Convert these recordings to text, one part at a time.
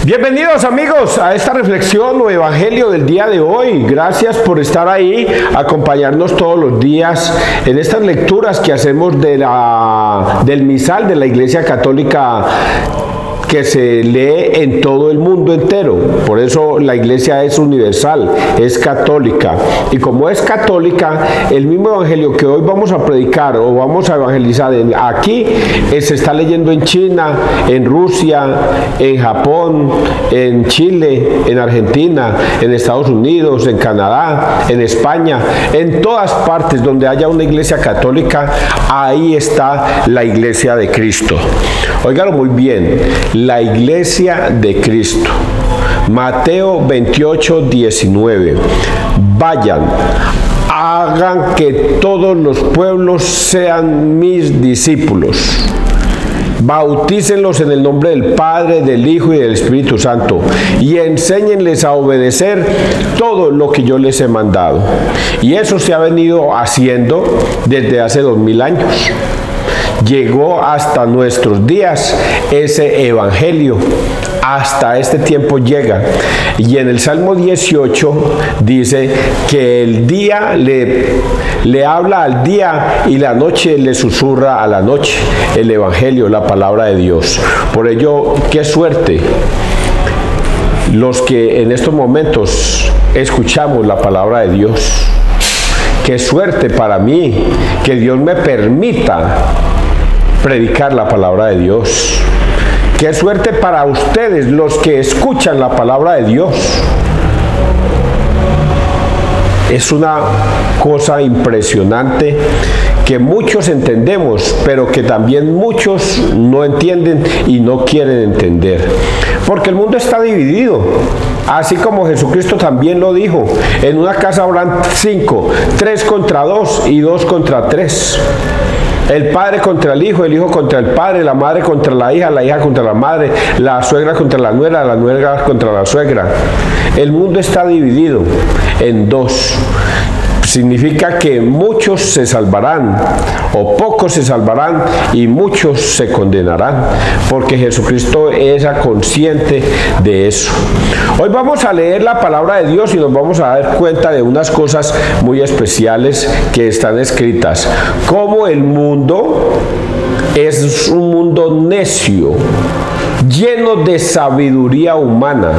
Bienvenidos amigos a esta reflexión o evangelio del día de hoy. Gracias por estar ahí, acompañarnos todos los días en estas lecturas que hacemos del misal de la Iglesia Católica, que se lee en todo el mundo entero. Por eso la iglesia es universal, es católica. Y como es católica, el mismo evangelio que hoy vamos a predicar o vamos a evangelizar aquí, se está leyendo en China, en Rusia, en Japón, en Chile, en Argentina, en Estados Unidos, en Canadá, en España, en todas partes donde haya una iglesia católica, ahí está la iglesia de Cristo. Óigalo muy bien, la iglesia de Cristo. Mateo 28, 19. Vayan, hagan que todos los pueblos sean mis discípulos. Bautícenlos en el nombre del Padre, del Hijo y del Espíritu Santo, y enséñenles a obedecer todo lo que yo les he mandado. Y eso se ha venido haciendo desde hace 2000 años. Llegó hasta nuestros días ese evangelio, hasta este tiempo llega. Y en el Salmo 18 dice que el día le habla al día y la noche le susurra a la noche. El evangelio, la palabra de Dios. Por ello, qué suerte los que en estos momentos escuchamos la palabra de Dios. Qué suerte para mí que Dios me permita predicar la palabra de Dios. Qué suerte para ustedes los que escuchan la palabra de Dios. Es una cosa impresionante que muchos entendemos, pero que también muchos no entienden y no quieren entender. Porque el mundo está dividido. Así como Jesucristo también lo dijo, en una casa habrán 5, 3 contra 2 y 2 contra 3. El padre contra el hijo contra el padre, la madre contra la hija contra la madre, la suegra contra la nuera contra la suegra. El mundo está dividido en dos. Significa que muchos se salvarán o pocos se salvarán y muchos se condenarán, porque Jesucristo es consciente de eso. Hoy vamos a leer la palabra de Dios y nos vamos a dar cuenta de unas cosas muy especiales que están escritas. Como el mundo es un mundo necio, lleno de sabiduría humana,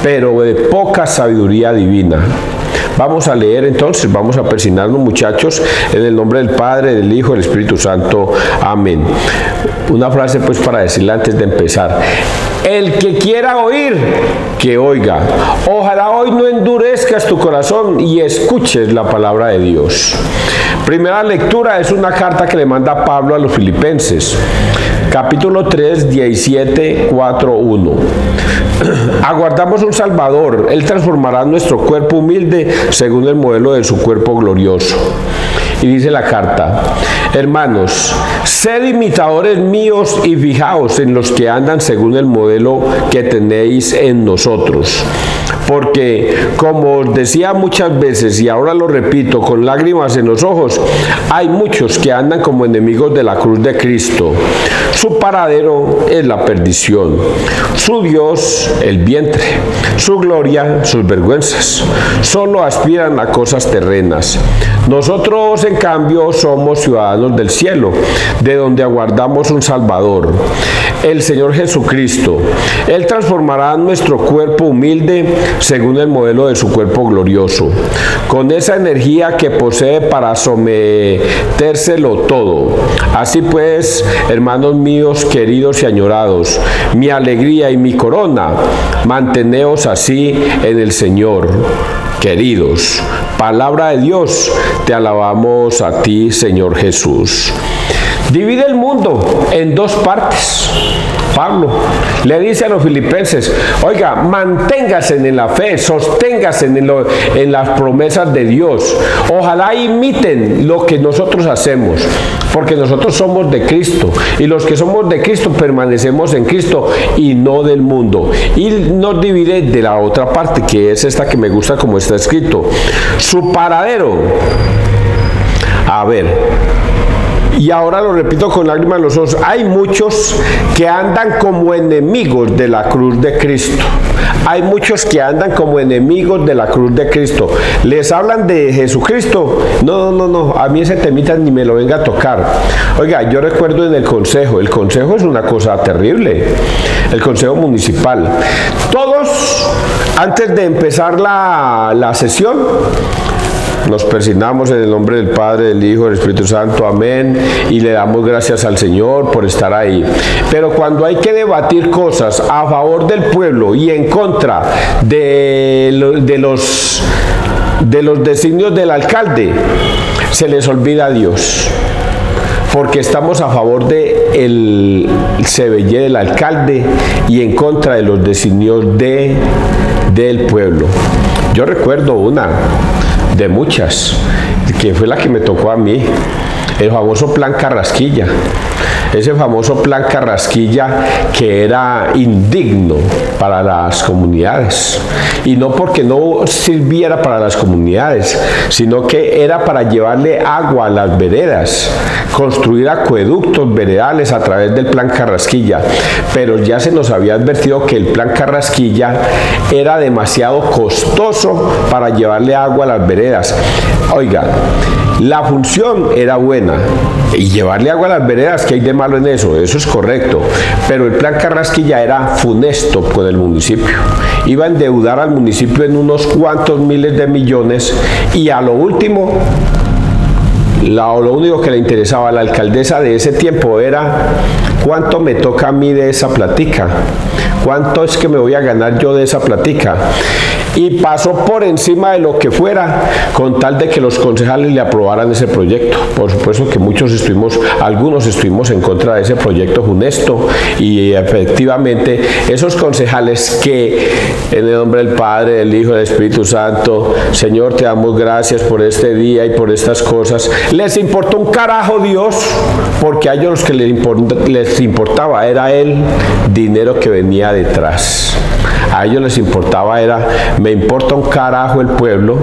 pero de poca sabiduría divina. Vamos a leer entonces, vamos a persignarnos muchachos, en el nombre del Padre, del Hijo y del Espíritu Santo. Amén. Una frase pues para decirla antes de empezar. El que quiera oír, que oiga. Ojalá hoy no endurezcas tu corazón y escuches la palabra de Dios. Primera lectura es una carta que le manda Pablo a los Filipenses. Capítulo 3, 17, 4, 1. Aguardamos un Salvador. Él transformará nuestro cuerpo humilde según el modelo de su cuerpo glorioso. Y dice la carta: hermanos, sed imitadores míos y fijaos en los que andan según el modelo que tenéis en nosotros. Porque, como os decía muchas veces y ahora lo repito con lágrimas en los ojos, hay muchos que andan como enemigos de la cruz de Cristo. Su paradero es la perdición, su Dios el vientre, su gloria sus vergüenzas. Solo aspiran a cosas terrenas. Nosotros, en cambio, somos ciudadanos del cielo, de donde aguardamos un Salvador, el Señor Jesucristo. Él transformará nuestro cuerpo humilde según el modelo de su cuerpo glorioso, con esa energía que posee para sometérselo todo. Así pues, hermanos míos queridos y añorados, mi alegría y mi corona, manteneos así en el Señor. Queridos, palabra de Dios, te alabamos a ti, Señor Jesús. Divide el mundo en dos partes. Pablo le dice a los filipenses: oiga, manténgase en la fe, sosténgase en las promesas de Dios. Ojalá imiten lo que nosotros hacemos, porque nosotros somos de Cristo, y los que somos de Cristo permanecemos en Cristo y no del mundo. Y nos divide de la otra parte, que es esta que me gusta como está escrito: su paradero. A ver, Y ahora lo repito con lágrimas en los ojos, hay muchos que andan como enemigos de la cruz de Cristo. Hay muchos que andan como enemigos de la cruz de Cristo. Les hablan de Jesucristo. No, a mí ese temita ni me lo venga a tocar. Oiga, yo recuerdo en el consejo es una cosa terrible. El consejo municipal. Todos, antes de empezar la sesión, nos persignamos en el nombre del Padre, del Hijo, del Espíritu Santo, amén, y le damos gracias al Señor por estar ahí. Pero cuando hay que debatir cosas a favor del pueblo y en contra de los designios del alcalde, se les olvida a Dios. Porque estamos a favor de el Cebellé del alcalde y en contra de los designios del pueblo. Yo recuerdo una de muchas, que fue la que me tocó a mí, el famoso Plan Carrasquilla. Ese famoso Plan Carrasquilla que era indigno para las comunidades. Y no porque no sirviera para las comunidades, sino que era para llevarle agua a las veredas, construir acueductos veredales a través del Plan Carrasquilla. Pero ya se nos había advertido que el Plan Carrasquilla era demasiado costoso para llevarle agua a las veredas. Oiga, la función era buena y llevarle agua a las veredas, ¿qué hay de malo en eso? Eso es correcto, pero el Plan Carrasquilla era funesto con el municipio. Iba a endeudar al municipio en unos cuantos miles de millones y a lo último, lo único que le interesaba a la alcaldesa de ese tiempo era ¿cuánto me toca a mí de esa platica? ¿Cuánto es que me voy a ganar yo de esa platica? Y pasó por encima de lo que fuera con tal de que los concejales le aprobaran ese proyecto. Por supuesto que algunos estuvimos en contra de ese proyecto funesto y efectivamente esos concejales que en el nombre del Padre, del Hijo y del Espíritu Santo, Señor, te damos gracias por este día y por estas cosas, les importó un carajo Dios, porque a ellos los que les importaba era el dinero que venía detrás. A ellos les importaba me importa un carajo el pueblo,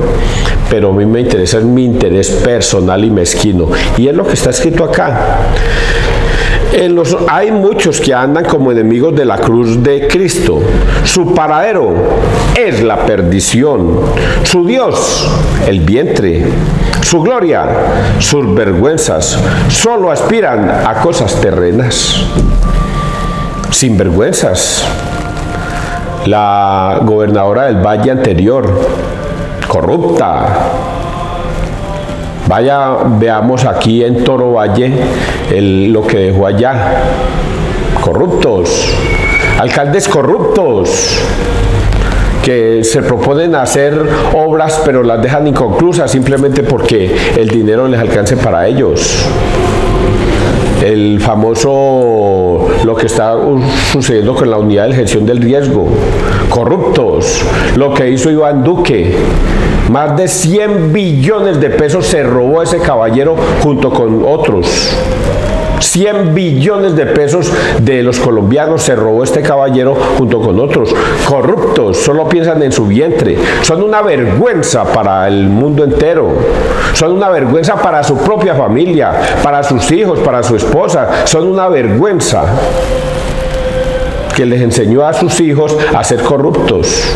pero a mí me interesa mi interés personal y mezquino. Y es lo que está escrito acá. Hay muchos que andan como enemigos de la cruz de Cristo. Su paradero es la perdición. Su Dios, el vientre. Su gloria, sus vergüenzas. Solo aspiran a cosas terrenas. Sin vergüenzas. La gobernadora del Valle anterior, corrupta. Veamos aquí en Toro Valle lo que dejó allá. Corruptos, alcaldes corruptos, que se proponen hacer obras pero las dejan inconclusas simplemente porque el dinero les alcance para ellos. El famoso, lo que está sucediendo con la unidad de gestión del riesgo, corruptos, lo que hizo Iván Duque, más de 100 billones de pesos se robó ese caballero junto con otros. 100 billones de pesos de los colombianos se robó este caballero junto con otros. Corruptos, solo piensan en su vientre. Son una vergüenza para el mundo entero. Son una vergüenza para su propia familia, para sus hijos, para su esposa. Son una vergüenza que les enseñó a sus hijos a ser corruptos.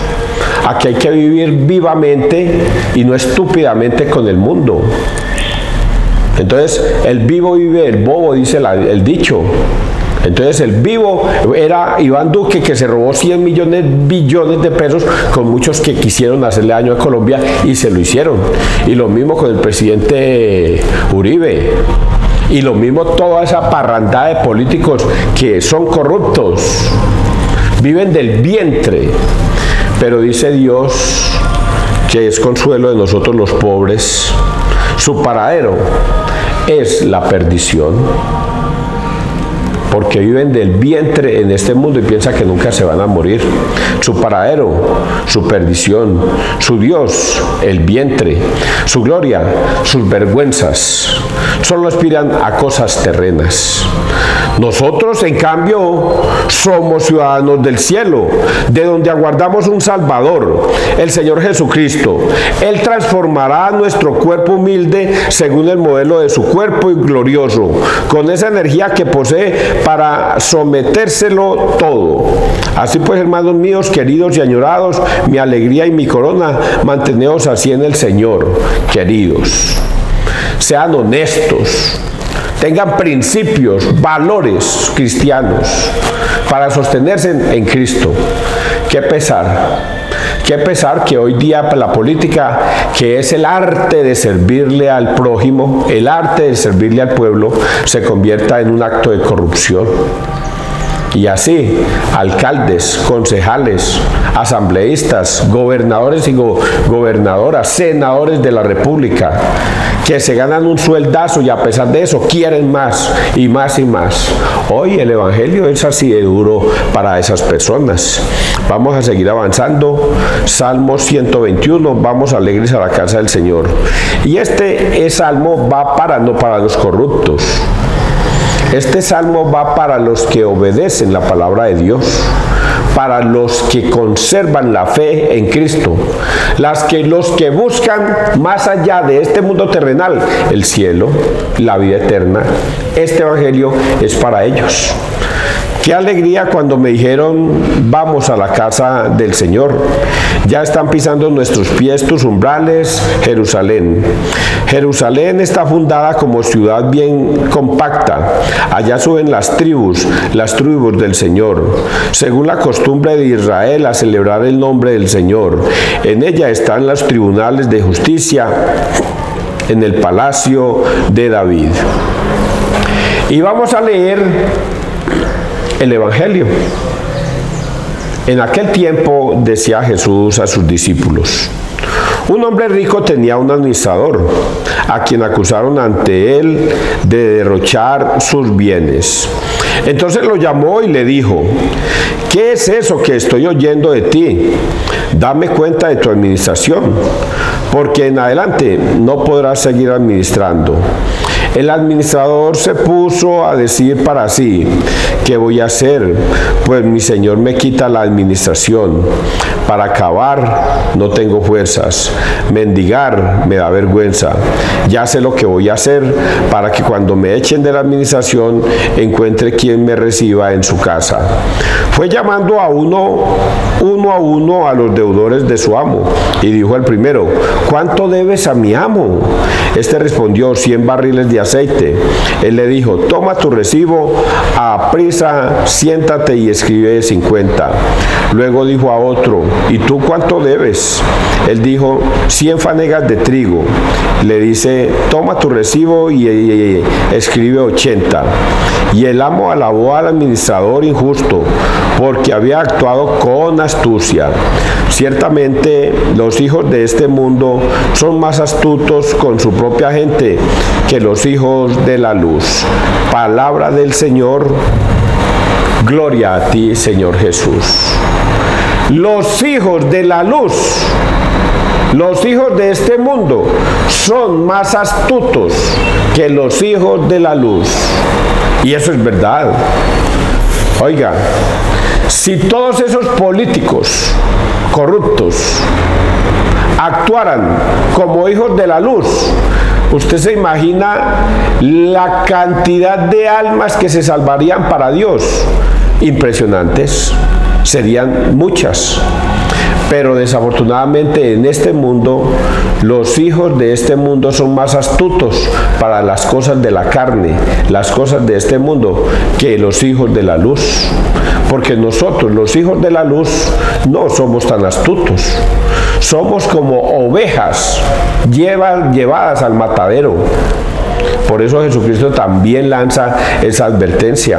A que hay que vivir vivamente y no estúpidamente con el mundo. Entonces, el vivo vive el bobo, dice el dicho. Entonces, el vivo era Iván Duque, que se robó 100 billones de pesos con muchos que quisieron hacerle daño a Colombia y se lo hicieron. Y lo mismo con el presidente Uribe. Y lo mismo toda esa parrandada de políticos que son corruptos. Viven del vientre. Pero dice Dios que es consuelo de nosotros los pobres. Su paradero es la perdición. porque viven del vientre en este mundo y piensan que nunca se van a morir. Su paradero, su perdición, su Dios, el vientre, su gloria, sus vergüenzas. Solo aspiran a cosas terrenas. Nosotros, en cambio, somos ciudadanos del cielo, de donde aguardamos un Salvador, el Señor Jesucristo. Él transformará nuestro cuerpo humilde según el modelo de su cuerpo glorioso, con esa energía que posee para sometérselo todo. Así pues, hermanos míos, queridos y añorados, mi alegría y mi corona, manteneos así en el Señor, queridos. Sean honestos. Tengan principios, valores cristianos para sostenerse en Cristo. Qué pesar que hoy día la política, que es el arte de servirle al prójimo, el arte de servirle al pueblo, se convierta en un acto de corrupción. Y así, alcaldes, concejales, asambleístas, gobernadores y gobernadoras, senadores de la República, que se ganan un sueldazo y a pesar de eso quieren más y más y más. Hoy el Evangelio es así de duro para esas personas. Vamos a seguir avanzando. Salmo 121, vamos alegres a la casa del Señor. Y este salmo va no para los corruptos. Este salmo va para los que obedecen la palabra de Dios, para los que conservan la fe en Cristo, los que buscan más allá de este mundo terrenal, el cielo, la vida eterna. Este evangelio es para ellos. Qué alegría cuando me dijeron, vamos a la casa del Señor. Ya están pisando nuestros pies tus umbrales, Jerusalén. Jerusalén está fundada como ciudad bien compacta. Allá suben las tribus del Señor, según la costumbre de Israel, a celebrar el nombre del Señor. En ella están los tribunales de justicia, en el palacio de David. Y vamos a leer el Evangelio. En aquel tiempo decía Jesús a sus discípulos: un hombre rico tenía un administrador, a quien acusaron ante él de derrochar sus bienes. Entonces lo llamó y le dijo: ¿qué es eso que estoy oyendo de ti? Dame cuenta de tu administración, porque en adelante no podrás seguir administrando. El administrador se puso a decir para sí: ¿qué voy a hacer? Pues mi señor me quita la administración. Para acabar no tengo fuerzas. Mendigar me da vergüenza. Ya sé lo que voy a hacer para que cuando me echen de la administración encuentre quien me reciba en su casa. Fue llamando a uno a los deudores de su amo y dijo al primero: ¿cuánto debes a mi amo? Este respondió: 100 barriles de aceite. Él le dijo: toma tu recibo, aprisa, siéntate y escribe 50. Luego dijo a otro: ¿y tú cuánto debes? Él dijo: 100 fanegas de trigo. Le dice: toma tu recibo y escribe 80. Y el amo alabó al administrador injusto, porque había actuado con astucia. Ciertamente los hijos de este mundo son más astutos con su propia gente que los hijos de la luz. Palabra del Señor. Gloria a ti, Señor Jesús. Los hijos de la luz, los hijos de este mundo, son más astutos que los hijos de la luz. Y eso es verdad. Oiga, si todos esos políticos corruptos actuaran como hijos de la luz, usted se imagina la cantidad de almas que se salvarían para Dios. Impresionantes, serían muchas. Pero desafortunadamente en este mundo, los hijos de este mundo son más astutos para las cosas de la carne, las cosas de este mundo, que los hijos de la luz. Porque nosotros, los hijos de la luz, no somos tan astutos. Somos como ovejas llevadas al matadero. Por eso Jesucristo también lanza esa advertencia.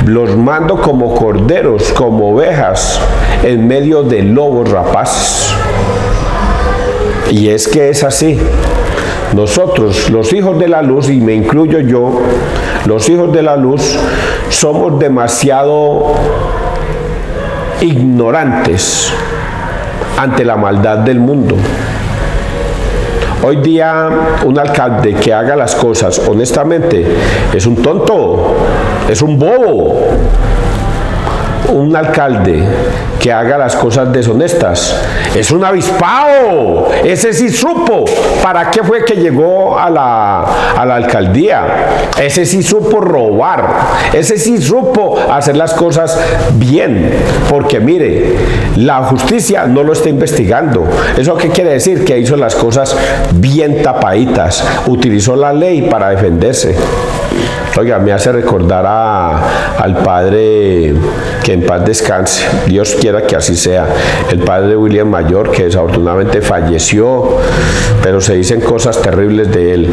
Los mando como corderos, como ovejas, en medio de lobos rapaces. Y es que es así. Nosotros, los hijos de la luz, y me incluyo yo, los hijos de la luz, somos demasiado ignorantes ante la maldad del mundo. Hoy día un alcalde que haga las cosas honestamente es un tonto, es un bobo. Un alcalde que haga las cosas deshonestas es un avispado. Ese sí supo para qué fue que llegó a la alcaldía. Ese sí supo robar. Ese sí supo hacer las cosas bien. Porque mire, la justicia no lo está investigando. ¿Eso qué quiere decir? Que hizo las cosas bien tapaditas. Utilizó la ley para defenderse. Oiga, me hace recordar al padre, que en paz descanse, Dios quiera que así sea, el padre William Mayor, que desafortunadamente falleció, pero se dicen cosas terribles de él.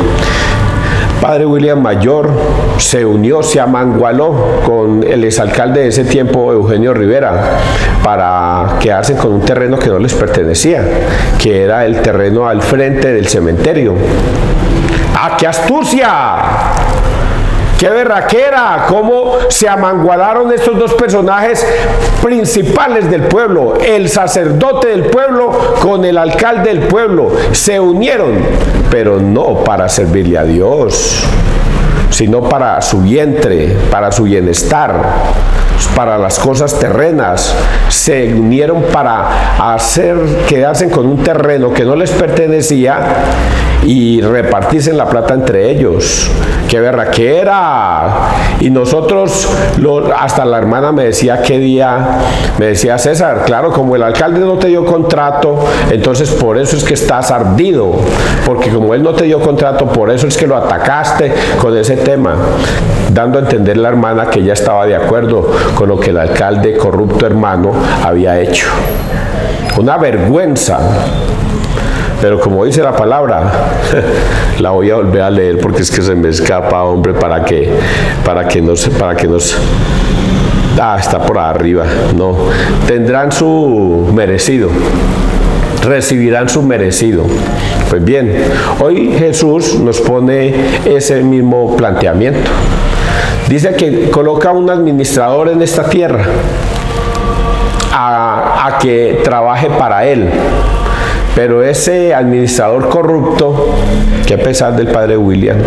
Padre William Mayor se unió, se amangualó con el exalcalde de ese tiempo, Eugenio Rivera, para quedarse con un terreno que no les pertenecía, que era el terreno al frente del cementerio. ¡Ah, qué astucia! ¡Qué berraquera! ¿Cómo se amangualaron estos dos personajes principales del pueblo? El sacerdote del pueblo con el alcalde del pueblo. Se unieron, pero no para servirle a Dios, sino para su vientre, para su bienestar, para las cosas terrenas. Se unieron para quedarse con un terreno que no les pertenecía y repartirse la plata entre ellos. ¡Qué berraquera! Y nosotros, hasta la hermana me decía qué día, me decía: César, claro, como el alcalde no te dio contrato, entonces por eso es que estás ardido, porque como él no te dio contrato, por eso es que lo atacaste con ese tema, dando a entender la hermana que ella estaba de acuerdo con lo que el alcalde corrupto hermano había hecho. Una vergüenza. Pero como dice la palabra, la voy a volver a leer porque es que se me escapa, hombre, para que nos, está por arriba, no, tendrán su merecido, recibirán su merecido. Pues bien, hoy Jesús nos pone ese mismo planteamiento. Dice que coloca un administrador en esta tierra a que trabaje para él. Pero ese administrador corrupto, qué pesar del padre William,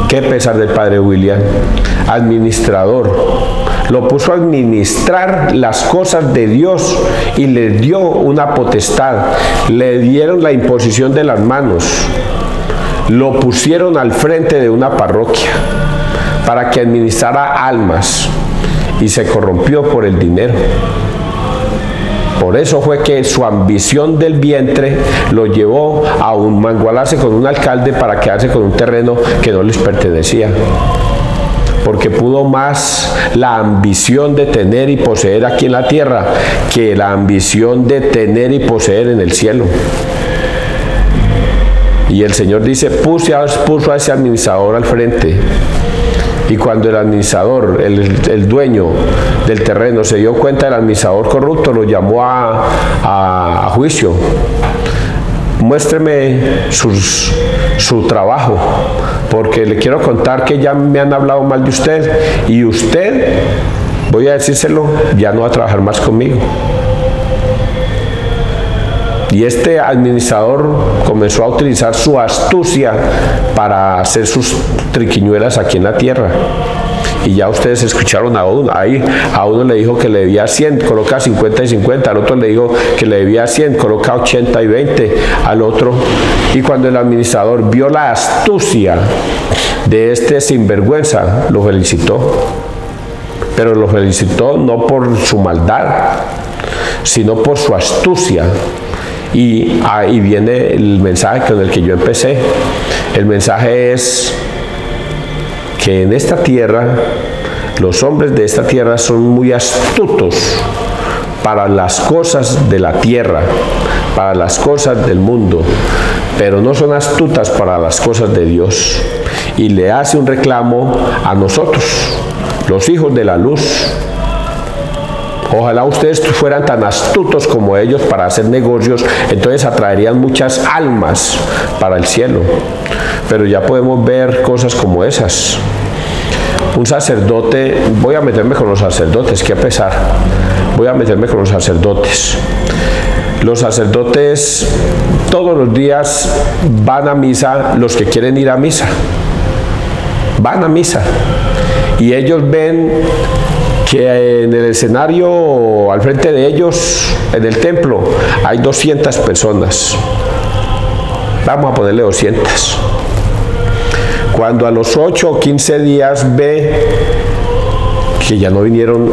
qué pesar del padre William, administrador, lo puso a administrar las cosas de Dios y le dio una potestad, le dieron la imposición de las manos, lo pusieron al frente de una parroquia para que administrara almas y se corrompió por el dinero. Por eso fue que su ambición del vientre lo llevó a mangualarse con un alcalde para quedarse con un terreno que no les pertenecía. Porque pudo más la ambición de tener y poseer aquí en la tierra que la ambición de tener y poseer en el cielo. Y el Señor dice: puso a ese administrador al frente. Y cuando el administrador, el dueño del terreno, se dio cuenta del administrador corrupto, lo llamó a juicio. Muéstreme su trabajo, porque le quiero contar que ya me han hablado mal de usted, y usted, voy a decírselo, ya no va a trabajar más conmigo. Y este administrador comenzó a utilizar su astucia para hacer sus triquiñuelas aquí en la tierra. Y ya ustedes escucharon a uno, ahí a uno le dijo que le debía 100, coloca 50 y 50, al otro le dijo que le debía 100, coloca 80 y 20, al otro. Y cuando el administrador vio la astucia de este sinvergüenza, lo felicitó. Pero lo felicitó no por su maldad, sino por su astucia. Y ahí viene el mensaje con el que yo empecé. El mensaje es que en esta tierra, los hombres de esta tierra son muy astutos para las cosas de la tierra, para las cosas del mundo, pero no son astutas para las cosas de Dios. Y le hace un reclamo a nosotros, los hijos de la luz. Ojalá ustedes fueran tan astutos como ellos para hacer negocios, entonces atraerían muchas almas para el cielo. Pero ya podemos ver cosas como esas. Un sacerdote, voy a meterme con los sacerdotes, qué pesar, voy a meterme con los sacerdotes. Los sacerdotes todos los días van a misa, los que quieren ir a misa, van a misa, y ellos ven que en el escenario al frente de ellos, en el templo, hay 200 personas. Vamos a ponerle 200. Cuando a los 8 o 15 días ve que ya no vinieron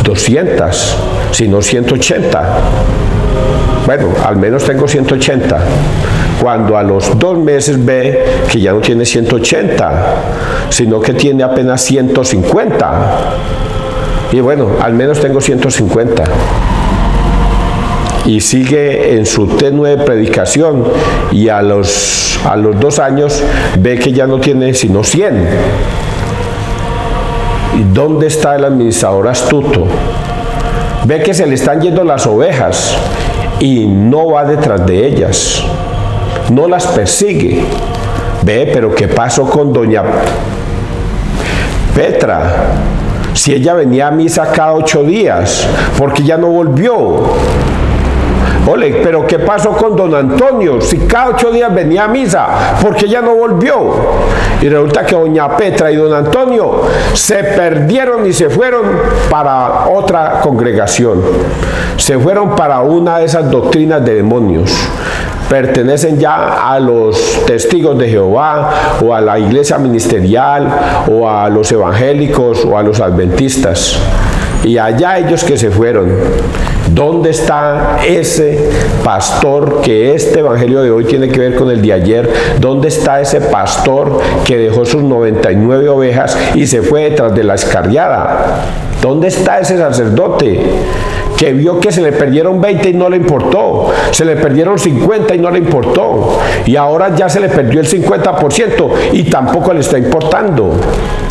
200, sino 180. Bueno, al menos tengo 180. Cuando a los 2 meses ve que ya no tiene 180, sino que tiene apenas 150. Y bueno, al menos tengo 150. Y sigue en su tenue predicación, y a los 2 años ve que ya no tiene sino 100. ¿Y dónde está el administrador astuto? Ve que se le están yendo las ovejas y no va detrás de ellas, no las persigue. Ve, pero ¿qué pasó con doña Petra? Si ella venía a misa cada 8 días, ¿por qué ya no volvió? Ole, pero ¿qué pasó con don Antonio? Si cada 8 días venía a misa, ¿por qué ya no volvió? Y resulta que doña Petra y don Antonio se perdieron y se fueron para otra congregación. Se fueron para una de esas doctrinas de demonios. Pertenecen ya a los testigos de Jehová, o a la iglesia ministerial, o a los evangélicos, o a los adventistas. Y allá ellos que se fueron. ¿Dónde está ese pastor que este evangelio de hoy tiene que ver con el de ayer? ¿Dónde está ese pastor que dejó sus 99 ovejas y se fue detrás de la escarriada? ¿Dónde está ese sacerdote que vio que se le perdieron 20 y no le importó, se le perdieron 50 y no le importó, y ahora ya se le perdió el 50% y tampoco le está importando?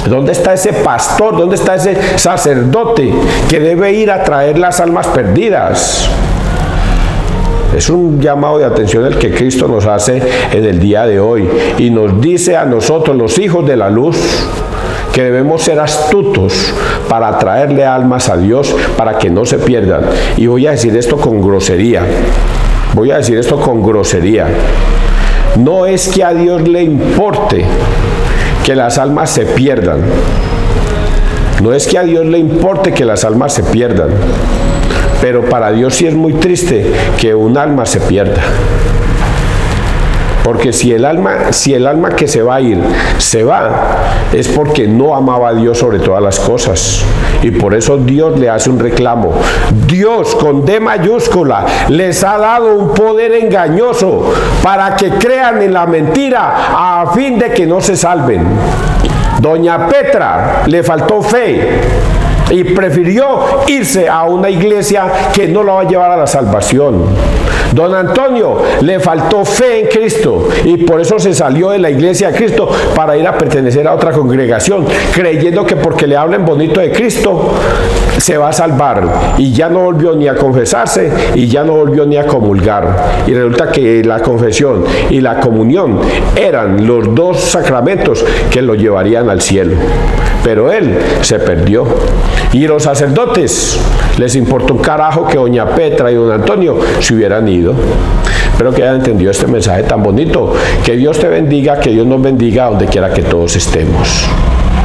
¿Dónde está ese pastor? ¿Dónde está ese sacerdote que debe ir a traer las almas perdidas? Es un llamado de atención el que Cristo nos hace en el día de hoy, y nos dice a nosotros, los hijos de la luz, que debemos ser astutos para traerle almas a Dios para que no se pierdan. Y voy a decir esto con grosería. Voy a decir esto con grosería. No es que a Dios le importe que las almas se pierdan. No es que a Dios le importe que las almas se pierdan. Pero para Dios sí es muy triste que un alma se pierda. Porque si el alma que se va a ir, se va, es porque no amaba a Dios sobre todas las cosas. Y por eso Dios le hace un reclamo. Dios, con D mayúscula, les ha dado un poder engañoso para que crean en la mentira, a fin de que no se salven. Doña Petra le faltó fe y prefirió irse a una iglesia que no la va a llevar a la salvación. Don Antonio le faltó fe en Cristo y por eso se salió de la iglesia de Cristo para ir a pertenecer a otra congregación, creyendo que porque le hablen bonito de Cristo se va a salvar, y ya no volvió ni a confesarse y ya no volvió ni a comulgar. Y resulta que la confesión y la comunión eran los 2 sacramentos que lo llevarían al cielo, pero él se perdió. Y los sacerdotes les importó un carajo que doña Petra y don Antonio se hubieran ido. Espero que hayan entendido este mensaje tan bonito. Que Dios te bendiga, que Dios nos bendiga donde quiera que todos estemos.